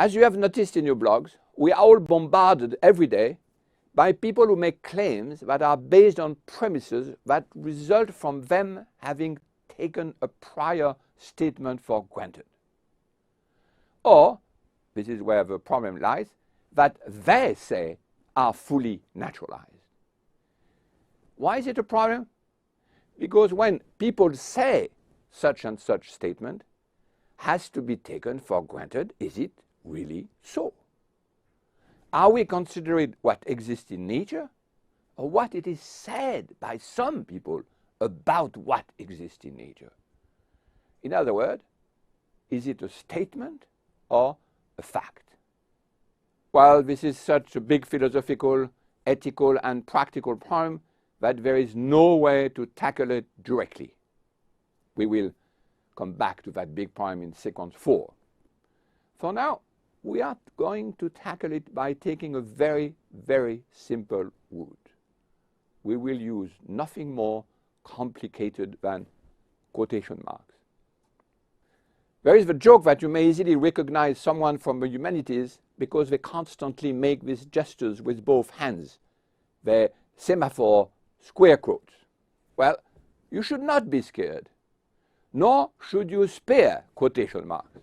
As you have noticed in your blogs, we are all bombarded every day by people who make claims that are based on premises that result from them having taken a prior statement for granted. Or, this is where the problem lies, that they say are fully naturalized. Why is it a problem? Because when people say such and such statement has to be taken for granted, is it really so? Are we considering what exists in nature or what it is said by some people about what exists in nature? In other words, is it a statement or a fact? Well, this is such a big philosophical, ethical, and practical problem that there is no way to tackle it directly. We will come back to that big problem in sequence 4. For now, we are going to tackle it by taking a very, very simple route. We will use nothing more complicated than quotation marks. There is the joke that you may easily recognize someone from the humanities because they constantly make these gestures with both hands, the semaphore square quotes. Well, you should not be scared, nor should you spare quotation marks.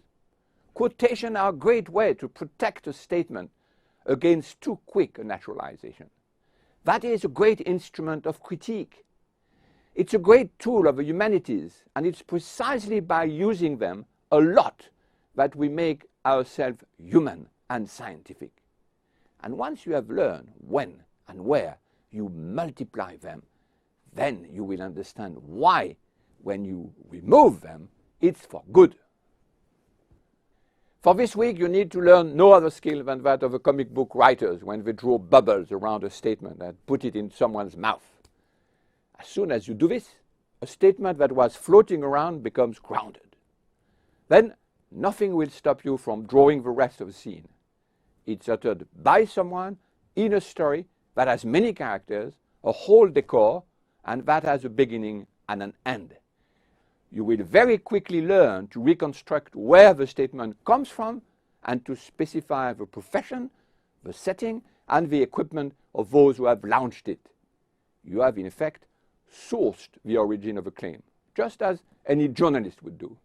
Quotations are a great way to protect a statement against too quick a naturalization. That is a great instrument of critique. It's a great tool of the humanities, and it's precisely by using them a lot that we make ourselves human and scientific. And once you have learned when and where you multiply them, then you will understand why, when you remove them, it's for good. For this week, you need to learn no other skill than that of the comic book writers when they draw bubbles around a statement and put it in someone's mouth. As soon as you do this, a statement that was floating around becomes grounded. Then nothing will stop you from drawing the rest of the scene. It's uttered by someone in a story that has many characters, a whole decor, and that has a beginning and an end. You will very quickly learn to reconstruct where the statement comes from and to specify the profession, the setting, and the equipment of those who have launched it. You have, in effect, sourced the origin of a claim, just as any journalist would do.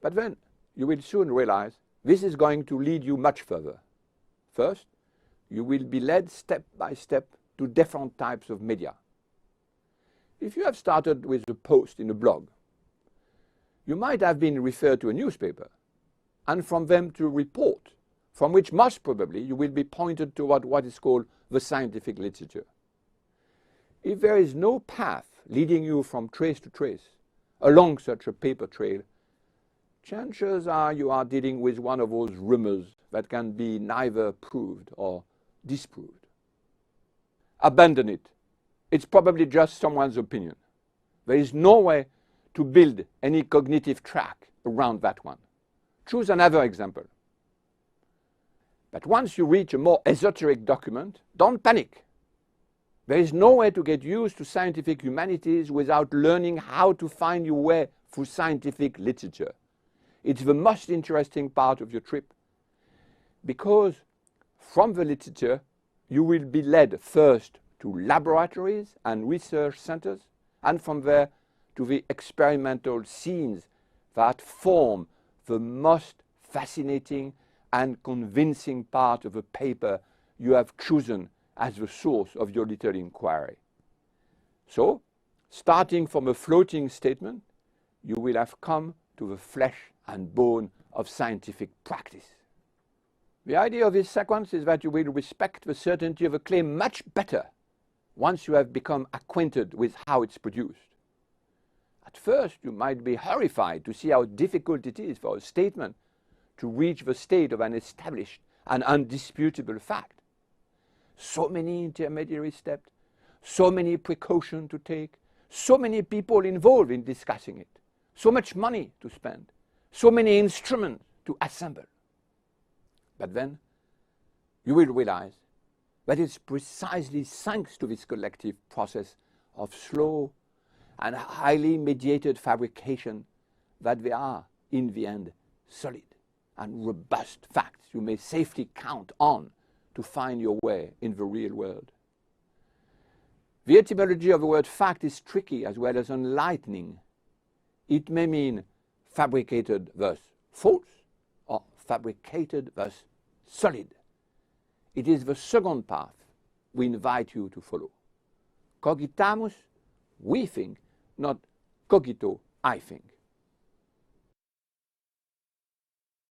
But then you will soon realize this is going to lead you much further. First, you will be led step by step to different types of media. If you have started with a post in a blog, you might have been referred to a newspaper, and from them to a report, from which most probably you will be pointed toward what is called the scientific literature. If there is no path leading you from trace to trace along such a paper trail, chances are you are dealing with one of those rumors that can be neither proved or disproved. Abandon it. It's probably just someone's opinion. There is no way to build any cognitive track around that one. Choose another example. But once you reach a more esoteric document, don't panic. There is no way to get used to scientific humanities without learning how to find your way through scientific literature. It's the most interesting part of your trip, because from the literature you will be led first to laboratories and research centers, and from there to the experimental scenes that form the most fascinating and convincing part of the paper you have chosen as the source of your little inquiry. So, starting from a floating statement, you will have come to the flesh and bone of scientific practice. The idea of this sequence is that you will respect the certainty of a claim much better once you have become acquainted with how it's produced. At first, you might be horrified to see how difficult it is for a statement to reach the state of an established and undisputable fact. So many intermediary steps, so many precautions to take, so many people involved in discussing it, so much money to spend, so many instruments to assemble. But then you will realize that it's precisely thanks to this collective process of slow and highly mediated fabrication that they are, in the end, solid and robust facts you may safely count on to find your way in the real world. The etymology of the word fact is tricky as well as enlightening. It may mean fabricated thus false, or fabricated thus solid. It is the second path we invite you to follow. Cogitamus, we think, not cogito, I think.